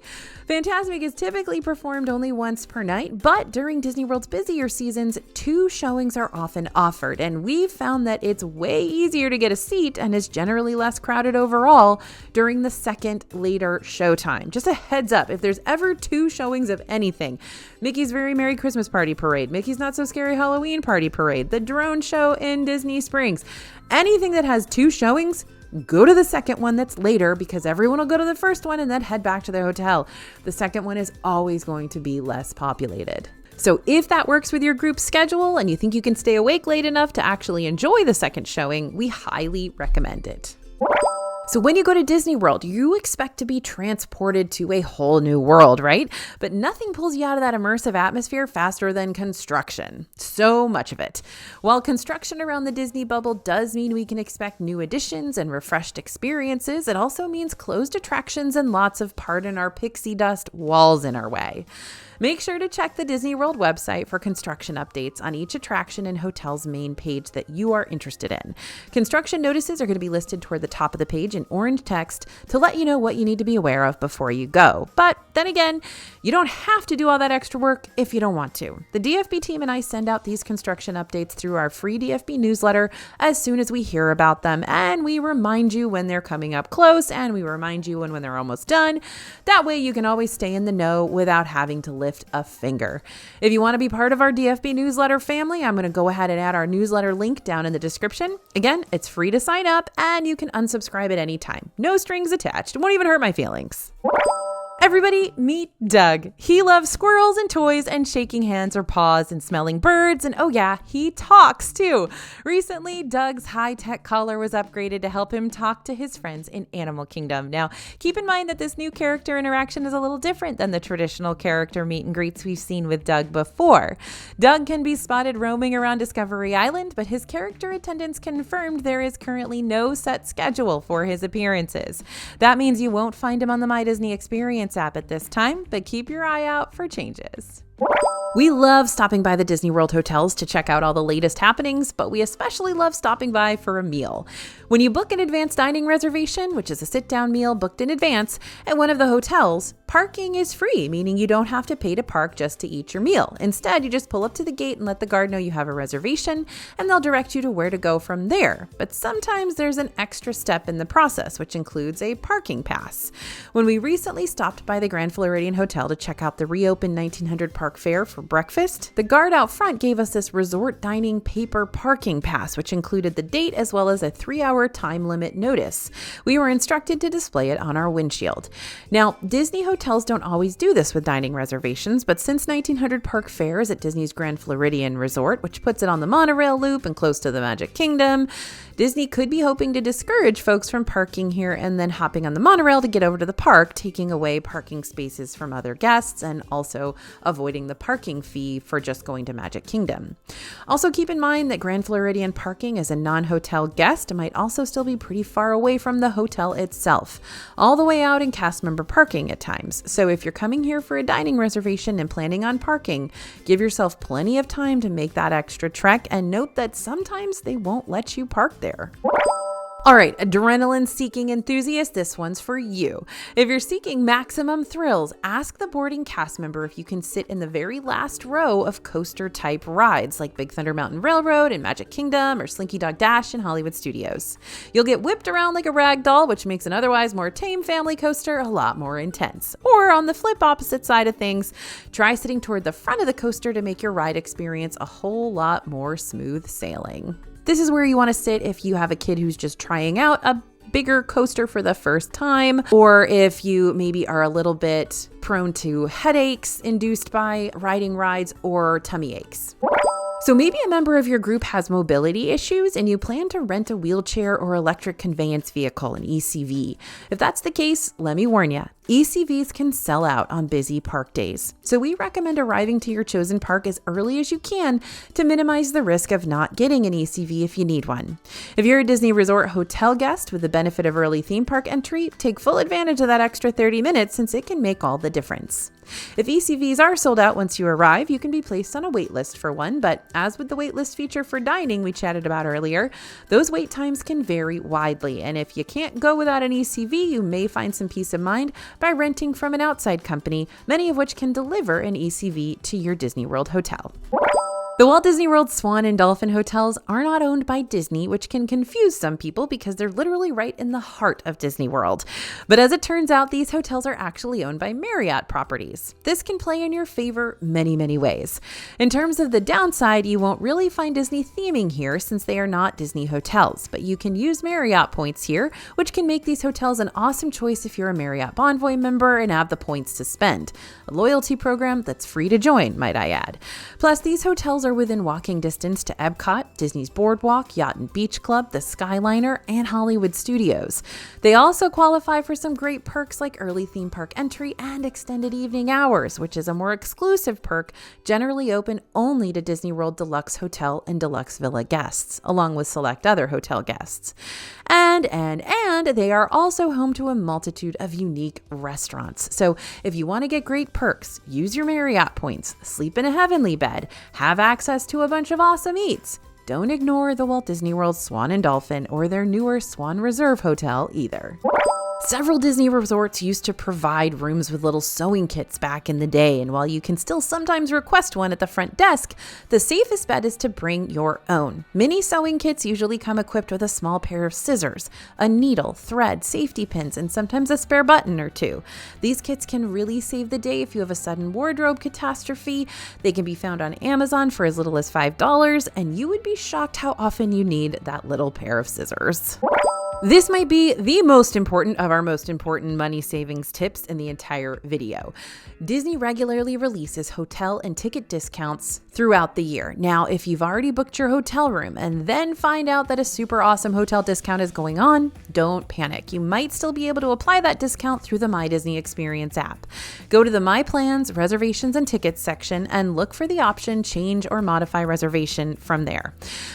Fantasmic is typically performed only once per night, but during Disney World's busier seasons, 2 showings are often offered, and we've found that it's way easier to get a seat and is generally less crowded overall during the second later showtime. Just a heads up, if there's ever 2 showings of anything, Mickey's Very Merry Christmas Party Parade, Mickey's Not So Scary Halloween Party Parade, the drone show in Disney Springs, anything that has 2 showings, go to the second one that's later, because everyone will go to the first one and then head back to their hotel. The second one is always going to be less populated. So if that works with your group schedule and you think you can stay awake late enough to actually enjoy the second showing, we highly recommend it. So when you go to Disney World, you expect to be transported to a whole new world, right? But nothing pulls you out of that immersive atmosphere faster than construction. So much of it. While construction around the Disney bubble does mean we can expect new additions and refreshed experiences, it also means closed attractions and lots of, pardon our pixie dust, walls in our way. Make sure to check the Disney World website for construction updates on each attraction and hotel's main page that you are interested in. Construction notices are going to be listed toward the top of the page in orange text to let you know what you need to be aware of before you go. But then again, you don't have to do all that extra work if you don't want to. The DFB team and I send out these construction updates through our free DFB newsletter as soon as we hear about them, and we remind you when they're coming up close, and we remind you when they're almost done. That way you can always stay in the know without having to lift a finger. If you want to be part of our DFB newsletter family, I'm going to go ahead and add our newsletter link down in the description. Again, it's free to sign up, and you can unsubscribe at any time. No strings attached. It won't even hurt my feelings. Everybody meet Doug. He loves squirrels and toys and shaking hands or paws and smelling birds. And oh yeah, he talks too. Recently, Doug's high-tech collar was upgraded to help him talk to his friends in Animal Kingdom. Now, keep in mind that this new character interaction is a little different than the traditional character meet and greets we've seen with Doug before. Doug can be spotted roaming around Discovery Island, but his character attendants confirmed there is currently no set schedule for his appearances. That means you won't find him on the My Disney Experience app at this time, but keep your eye out for changes. We love stopping by the Disney World hotels to check out all the latest happenings, but we especially love stopping by for a meal. When you book an advanced dining reservation, which is a sit-down meal booked in advance, at one of the hotels, parking is free, meaning you don't have to pay to park just to eat your meal. Instead, you just pull up to the gate and let the guard know you have a reservation, and they'll direct you to where to go from there. But sometimes there's an extra step in the process, which includes a parking pass. When we recently stopped by the Grand Floridian Hotel to check out the reopened 1900 Park Fair for breakfast, the guard out front gave us this resort dining paper parking pass, which included the date as well as a 3-hour time limit notice. We were instructed to display it on our windshield. Now, Disney hotels hotels don't always do this with dining reservations, but since 1900 park fares at Disney's Grand Floridian Resort, which puts it on the monorail loop and close to the Magic Kingdom, Disney could be hoping to discourage folks from parking here and then hopping on the monorail to get over to the park, taking away parking spaces from other guests and also avoiding the parking fee for just going to Magic Kingdom. Also keep in mind that Grand Floridian parking as a non-hotel guest might also still be pretty far away from the hotel itself, all the way out in cast member parking at times. So if you're coming here for a dining reservation and planning on parking, give yourself plenty of time to make that extra trek, and note that sometimes they won't let you park there. All right, adrenaline-seeking enthusiast, this one's for you. If you're seeking maximum thrills, ask the boarding cast member if you can sit in the very last row of coaster-type rides like Big Thunder Mountain Railroad in Magic Kingdom or Slinky Dog Dash in Hollywood Studios. You'll get whipped around like a rag doll, which makes an otherwise more tame family coaster a lot more intense. Or on the flip opposite side of things, try sitting toward the front of the coaster to make your ride experience a whole lot more smooth sailing. This is where you want to sit if you have a kid who's just trying out a bigger coaster for the first time, or if you maybe are a little bit prone to headaches induced by riding rides or tummy aches. So maybe a member of your group has mobility issues and you plan to rent a wheelchair or electric conveyance vehicle, an ECV. If that's the case, let me warn you, ECVs can sell out on busy park days. So we recommend arriving to your chosen park as early as you can to minimize the risk of not getting an ECV if you need one. If you're a Disney Resort hotel guest with the benefit of early theme park entry, take full advantage of that extra 30 minutes since it can make all the difference. If ECVs are sold out once you arrive, you can be placed on a wait list for one, but as with the wait list feature for dining we chatted about earlier, those wait times can vary widely, and if you can't go without an ECV, you may find some peace of mind by renting from an outside company, many of which can deliver an ECV to your Disney World hotel. The Walt Disney World Swan and Dolphin hotels are not owned by Disney, which can confuse some people because they're literally right in the heart of Disney World. But as it turns out, these hotels are actually owned by Marriott properties. This can play in your favor many, many ways. In terms of the downside, you won't really find Disney theming here since they are not Disney hotels, but you can use Marriott points here, which can make these hotels an awesome choice if you're a Marriott Bonvoy member and have the points to spend. A loyalty program that's free to join, might I add. Plus, these hotels are within walking distance to Epcot, Disney's Boardwalk, Yacht and Beach Club, the Skyliner, and Hollywood Studios. They also qualify for some great perks like early theme park entry and extended evening hours, which is a more exclusive perk generally open only to Disney World Deluxe Hotel and Deluxe Villa guests, along with select other hotel guests. And they are also home to a multitude of unique restaurants. So if you want to get great perks, use your Marriott points, sleep in a heavenly bed, have access to a bunch of awesome eats. Don't ignore the Walt Disney World Swan and Dolphin or their newer Swan Reserve Hotel either. Several Disney resorts used to provide rooms with little sewing kits back in the day, and while you can still sometimes request one at the front desk, the safest bet is to bring your own. Mini sewing kits usually come equipped with a small pair of scissors, a needle, thread, safety pins, and sometimes a spare button or two. These kits can really save the day if you have a sudden wardrobe catastrophe. They can be found on Amazon for as little as $5, and you would be shocked how often you need that little pair of scissors. This might be the most important of our most important money savings tips in the entire video. Disney regularly releases hotel and ticket discounts throughout the year. Now, if you've already booked your hotel room and then find out that a super awesome hotel discount is going on, don't panic. You might still be able to apply that discount through the My Disney Experience app. Go to the My Plans, Reservations, and Tickets section and look for the option Change or Modify Reservation from there.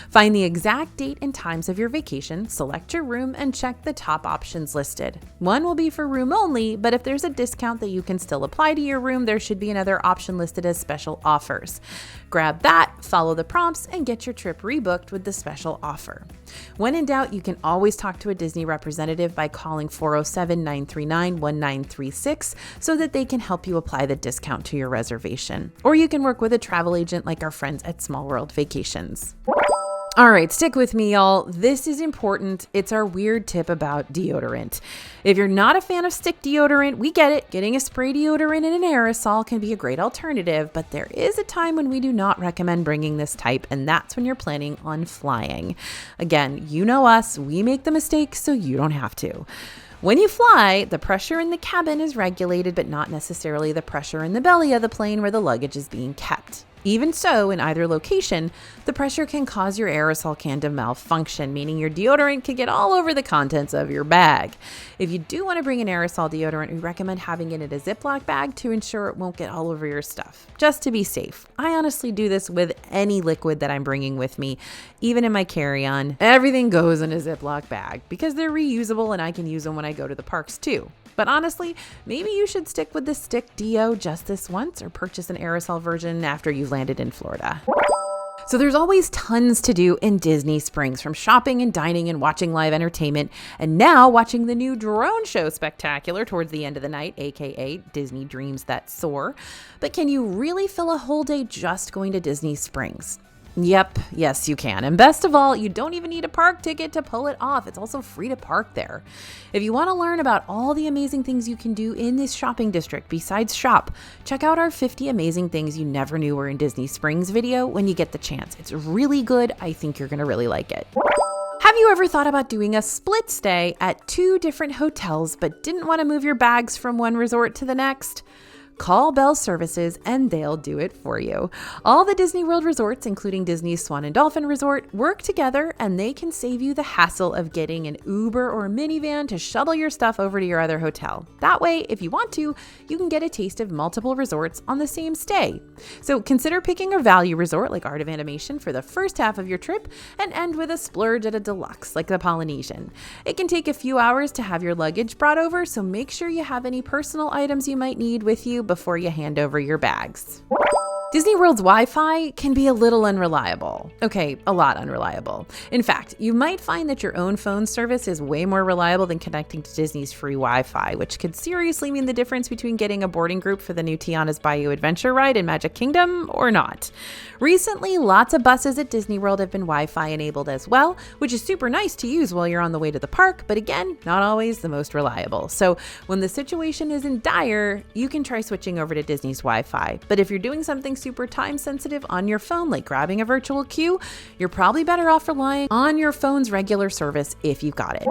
Find the exact date and times of your vacation, select your room, and check the top options listed. One will be for room only, but if there's a discount that you can still apply to your room, there should be another option listed as special offers. Grab that, follow the prompts, and get your trip rebooked with the special offer. When in doubt, you can always talk to a Disney representative by calling 407-939-1936 so that they can help you apply the discount to your reservation. Or you can work with a travel agent like our friends at Small World Vacations. All right, stick with me, y'all. This is important. It's our weird tip about deodorant. If you're not a fan of stick deodorant, we get it. Getting a spray deodorant in an aerosol can be a great alternative, but there is a time when we do not recommend bringing this type, and that's when you're planning on flying. Again, you know us, we make the mistake so you don't have to. When you fly, the pressure in the cabin is regulated, but not necessarily the pressure in the belly of the plane where the luggage is being kept. Even so, in either location, the pressure can cause your aerosol can to malfunction, meaning your deodorant can get all over the contents of your bag. If you do want to bring an aerosol deodorant, we recommend having it in a Ziploc bag to ensure it won't get all over your stuff, just to be safe. I honestly do this with any liquid that I'm bringing with me, even in my carry-on. Everything goes in a Ziploc bag because they're reusable and I can use them when I go to the parks too. But honestly, maybe you should stick with the stick deo just this once or purchase an aerosol version after you've landed in Florida. So there's always tons to do in Disney Springs, from shopping and dining and watching live entertainment, and now watching the new drone show spectacular towards the end of the night, aka Disney Dreams That Soar. But can you really fill a whole day just going to Disney Springs? Yep, yes you can. And best of all, you don't even need a park ticket to pull it off. It's also free to park there. If you want to learn about all the amazing things you can do in this shopping district besides shop, check out our 50 amazing things you never knew were in Disney Springs video when you get the chance. It's really good. I think you're going to really like it. Have you ever thought about doing a split stay at 2 different hotels but didn't want to move your bags from one resort to the next? Call Bell Services and they'll do it for you. All the Disney World resorts, including Disney's Swan and Dolphin Resort, work together and they can save you the hassle of getting an Uber or a minivan to shuttle your stuff over to your other hotel. That way, if you want to, you can get a taste of multiple resorts on the same stay. So consider picking a value resort like Art of Animation for the first half of your trip and end with a splurge at a deluxe like the Polynesian. It can take a few hours to have your luggage brought over, so make sure you have any personal items you might need with you before you hand over your bags. Disney World's Wi-Fi can be a little unreliable. Okay, a lot unreliable. In fact, you might find that your own phone service is way more reliable than connecting to Disney's free Wi-Fi, which could seriously mean the difference between getting a boarding group for the new Tiana's Bayou Adventure ride in Magic Kingdom or not. Recently, lots of buses at Disney World have been Wi-Fi enabled as well, which is super nice to use while you're on the way to the park, but again, not always the most reliable. So when the situation isn't dire, you can try switching over to Disney's Wi-Fi. But if you're doing something super time sensitive on your phone, like grabbing a virtual queue, you're probably better off relying on your phone's regular service if you've got it.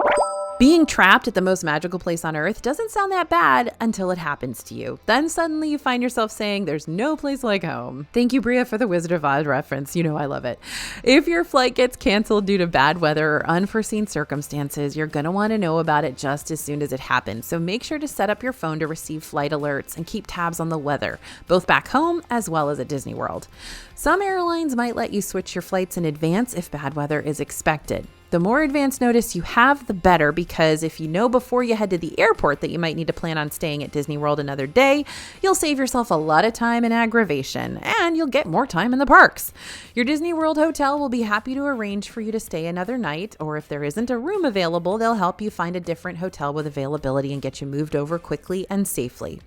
Being trapped at the most magical place on earth doesn't sound that bad until it happens to you. Then suddenly you find yourself saying, there's no place like home. Thank you, Bria, for the Wizard of Oz reference. You know I love it. If your flight gets canceled due to bad weather or unforeseen circumstances, you're going to want to know about it just as soon as it happens. So make sure to set up your phone to receive flight alerts and keep tabs on the weather, both back home as well as at Disney World. Some airlines might let you switch your flights in advance if bad weather is expected. The more advance notice you have, the better, because if you know before you head to the airport that you might need to plan on staying at Disney World another day, you'll save yourself a lot of time and aggravation, and you'll get more time in the parks. Your Disney World hotel will be happy to arrange for you to stay another night, or if there isn't a room available, they'll help you find a different hotel with availability and get you moved over quickly and safely.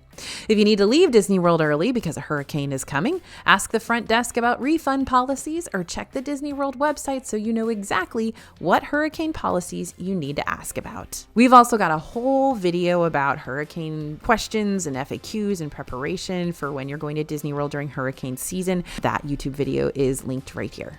If you need to leave Disney World early because a hurricane is coming, ask the front desk about refund policies or check the Disney World website so you know exactly what hurricane policies you need to ask about. We've also got a whole video about hurricane questions and FAQs and preparation for when you're going to Disney World during hurricane season. That YouTube video is linked right here.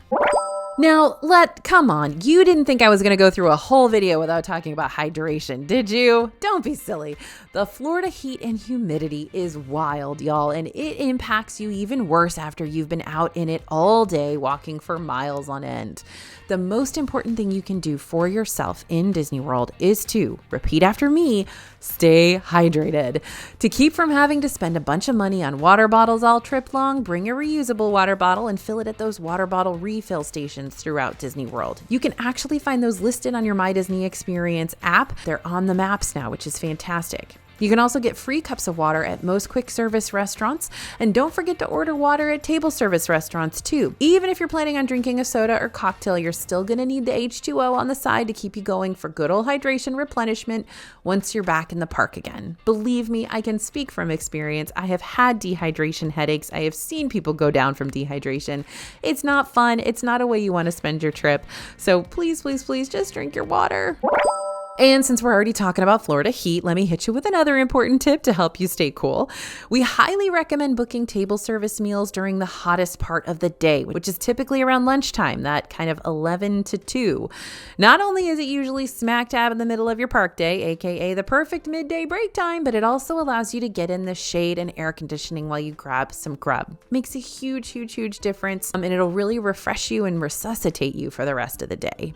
Now, come on, you didn't think I was going to go through a whole video without talking about hydration, did you? Don't be silly. The Florida heat and humidity is wild, y'all, and it impacts you even worse after you've been out in it all day walking for miles on end. The most important thing you can do for yourself in Disney World is to, repeat after me, stay hydrated. To keep from having to spend a bunch of money on water bottles all trip long, bring a reusable water bottle and fill it at those water bottle refill stations throughout Disney World. You can actually find those listed on your My Disney Experience app. They're on the maps now, which is fantastic. You can also get free cups of water at most quick service restaurants, and don't forget to order water at table service restaurants too. Even if you're planning on drinking a soda or cocktail, you're still going to need the H2O on the side to keep you going for good old hydration replenishment once you're back in the park again. Believe me, I can speak from experience. I have had dehydration headaches. I have seen people go down from dehydration. It's not fun. It's not a way you want to spend your trip. So please, please, please just drink your water. And since we're already talking about Florida heat, let me hit you with another important tip to help you stay cool. We highly recommend booking table service meals during the hottest part of the day, which is typically around lunchtime, that kind of 11 to 2. Not only is it usually smack dab in the middle of your park day, aka the perfect midday break time, but it also allows you to get in the shade and air conditioning while you grab some grub. Makes a huge, huge, huge difference, and it'll really refresh you and resuscitate you for the rest of the day.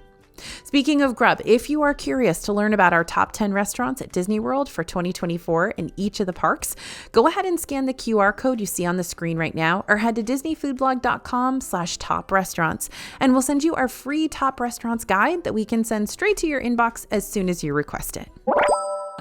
Speaking of grub, if you are curious to learn about our top 10 restaurants at Disney World for 2024 in each of the parks, go ahead and scan the QR code you see on the screen right now, or head to disneyfoodblog.com/top restaurants, and we'll send you our free top restaurants guide that we can send straight to your inbox as soon as you request it.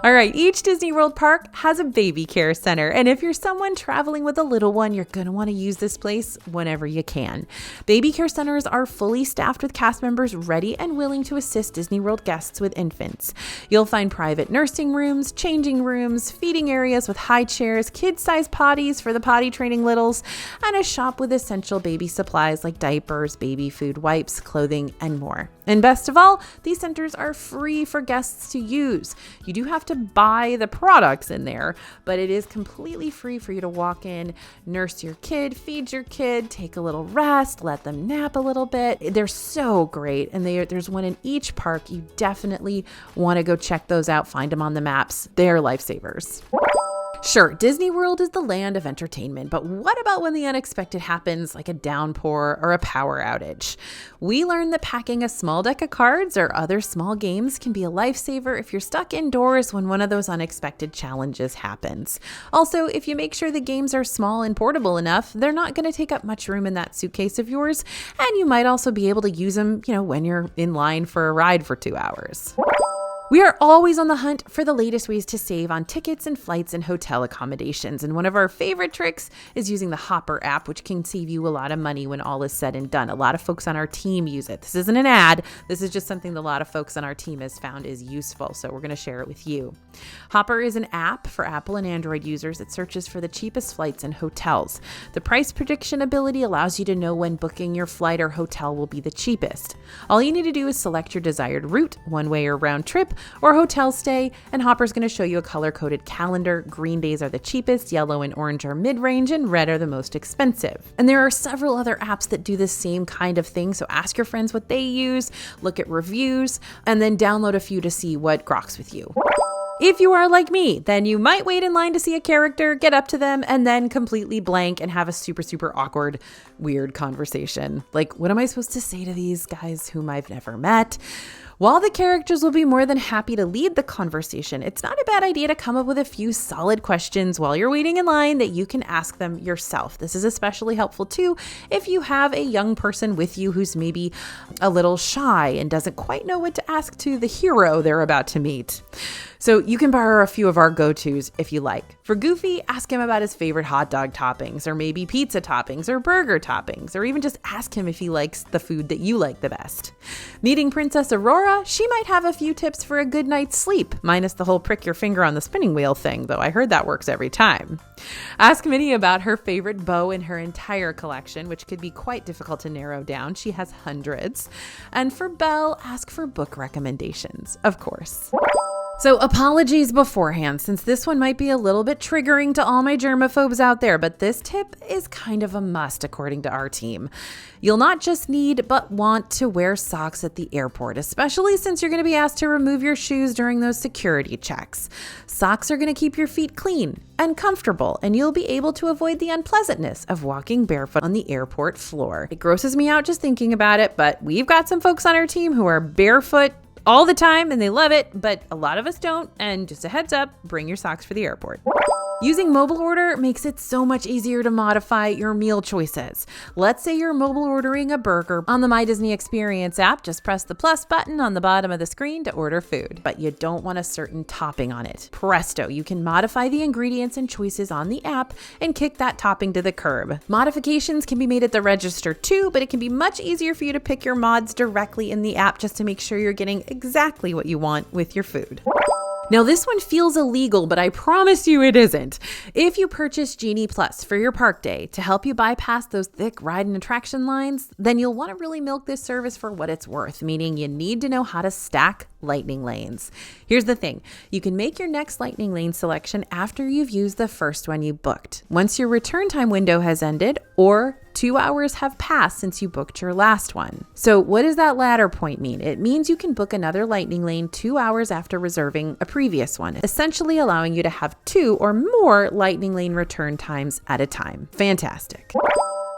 All right, each Disney World park has a baby care center, and if you're someone traveling with a little one, you're going to want to use this place whenever you can. Baby care centers are fully staffed with cast members ready and willing to assist Disney World guests with infants. You'll find private nursing rooms, changing rooms, feeding areas with high chairs, kid-sized potties for the potty training littles, and a shop with essential baby supplies like diapers, baby food, wipes, clothing, and more. And best of all, these centers are free for guests to use. You do have to buy the products in there, but it is completely free for you to walk in, nurse your kid, feed your kid, take a little rest, let them nap a little bit. They're so great, and there's one in each park. You definitely want to go check those out, find them on the maps. They're lifesavers. Sure, Disney World is the land of entertainment, but what about when the unexpected happens, like a downpour or a power outage? We learned that packing a small deck of cards or other small games can be a lifesaver if you're stuck indoors when one of those unexpected challenges happens. Also, if you make sure the games are small and portable enough, they're not going to take up much room in that suitcase of yours, and you might also be able to use them, when you're in line for a ride for 2 hours. We are always on the hunt for the latest ways to save on tickets and flights and hotel accommodations. And one of our favorite tricks is using the Hopper app, which can save you a lot of money when all is said and done. A lot of folks on our team use it. This isn't an ad. This is just something that a lot of folks on our team has found is useful. So we're going to share it with you. Hopper is an app for Apple and Android users that searches for the cheapest flights and hotels. The price prediction ability allows you to know when booking your flight or hotel will be the cheapest. All you need to do is select your desired route, one way or round trip, or hotel stay, and Hopper's going to show you a color-coded calendar. Green days are the cheapest, yellow and orange are mid-range, and red are the most expensive. And there are several other apps that do the same kind of thing, so ask your friends what they use, look at reviews, and then download a few to see what groks with you. If you are like me, then you might wait in line to see a character, get up to them, and then completely blank and have a super, super awkward, weird conversation. Like, what am I supposed to say to these guys whom I've never met? While the characters will be more than happy to lead the conversation, it's not a bad idea to come up with a few solid questions while you're waiting in line that you can ask them yourself. This is especially helpful too if you have a young person with you who's maybe a little shy and doesn't quite know what to ask to the hero they're about to meet. So you can borrow a few of our go-tos if you like. For Goofy, ask him about his favorite hot dog toppings, or maybe pizza toppings or burger toppings, or even just ask him if he likes the food that you like the best. Meeting Princess Aurora, she might have a few tips for a good night's sleep, minus the whole prick your finger on the spinning wheel thing, though I heard that works every time. Ask Minnie about her favorite bow in her entire collection, which could be quite difficult to narrow down. She has hundreds. And for Belle, ask for book recommendations, of course. So apologies beforehand, since this one might be a little bit triggering to all my germaphobes out there, but this tip is kind of a must according to our team. You'll not just need, but want to wear socks at the airport, especially since you're going to be asked to remove your shoes during those security checks. Socks are going to keep your feet clean and comfortable, and you'll be able to avoid the unpleasantness of walking barefoot on the airport floor. It grosses me out just thinking about it, but we've got some folks on our team who are barefoot all the time and they love it, but a lot of us don't. And just a heads up, bring your socks for the airport. Using mobile order makes it so much easier to modify your meal choices. Let's say you're mobile ordering a burger on the My Disney Experience app. Just press the plus button on the bottom of the screen to order food, but you don't want a certain topping on it. Presto, you can modify the ingredients and choices on the app and kick that topping to the curb. Modifications can be made at the register too, but it can be much easier for you to pick your mods directly in the app just to make sure you're getting exactly what you want with your food. Now, this one feels illegal, but I promise you it isn't. If you purchase Genie Plus for your park day to help you bypass those thick ride and attraction lines, then you'll want to really milk this service for what it's worth, meaning you need to know how to stack lightning lanes. Here's the thing. You can make your next lightning lane selection after you've used the first one you booked. Once your return time window has ended or 2 hours have passed since you booked your last one. So what does that latter point mean? It means you can book another lightning lane 2 hours after reserving a previous one, essentially allowing you to have 2 or more lightning lane return times at a time. Fantastic.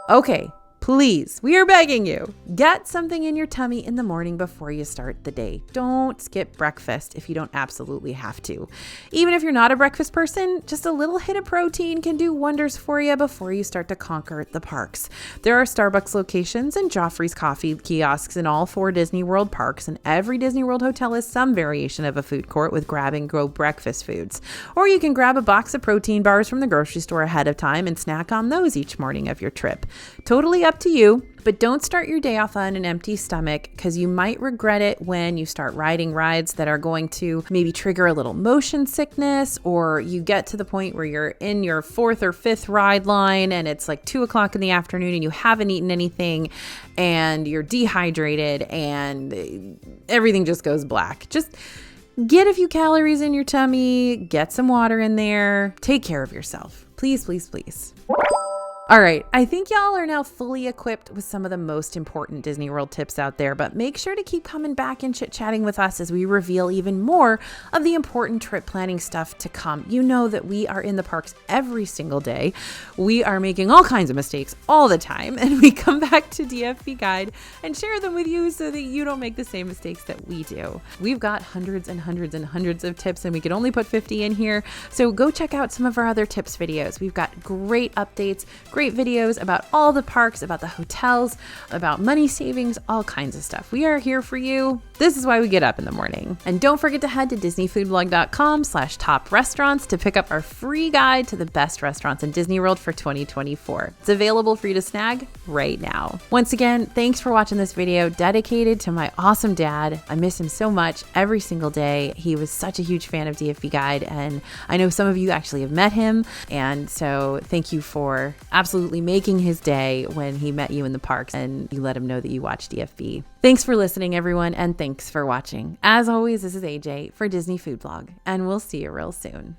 Okay. Please, we are begging you, get something in your tummy in the morning before you start the day. Don't skip breakfast if you don't absolutely have to. Even if you're not a breakfast person, just a little hit of protein can do wonders for you before you start to conquer the parks. There are Starbucks locations and Joffrey's coffee kiosks in all 4 Disney World parks, and every Disney World hotel has some variation of a food court with grab-and-go breakfast foods. Or you can grab a box of protein bars from the grocery store ahead of time and snack on those each morning of your trip. Totally up to you, but don't start your day off on an empty stomach because you might regret it when you start riding rides that are going to maybe trigger a little motion sickness, or you get to the point where you're in your 4th or 5th ride line and it's like 2 o'clock in the afternoon and you haven't eaten anything and you're dehydrated and everything just goes black. Just get a few calories in your tummy, get some water in there, take care of yourself. Please, please, please. All right, I think y'all are now fully equipped with some of the most important Disney World tips out there, but make sure to keep coming back and chit-chatting with us as we reveal even more of the important trip planning stuff to come. You know that we are in the parks every single day. We are making all kinds of mistakes all the time, and we come back to DFB Guide and share them with you so that you don't make the same mistakes that we do. We've got hundreds and hundreds and hundreds of tips, and we can only put 50 in here, so go check out some of our other tips videos. We've got great updates, great videos about all the parks, about the hotels, about money savings, all kinds of stuff. We are here for you. This is why we get up in the morning. And don't forget to head to disneyfoodblog.com/top restaurants to pick up our free guide to the best restaurants in Disney World for 2024. It's available for you to snag right now. Once again, thanks for watching this video dedicated to my awesome dad. I miss him so much every single day. He was such a huge fan of DFB Guide, and I know some of you actually have met him. And so thank you for absolutely making his day when he met you in the parks and you let him know that you watch DFB. Thanks for listening, everyone, and thanks for watching. As always, this is AJ for Disney Food Blog, and we'll see you real soon.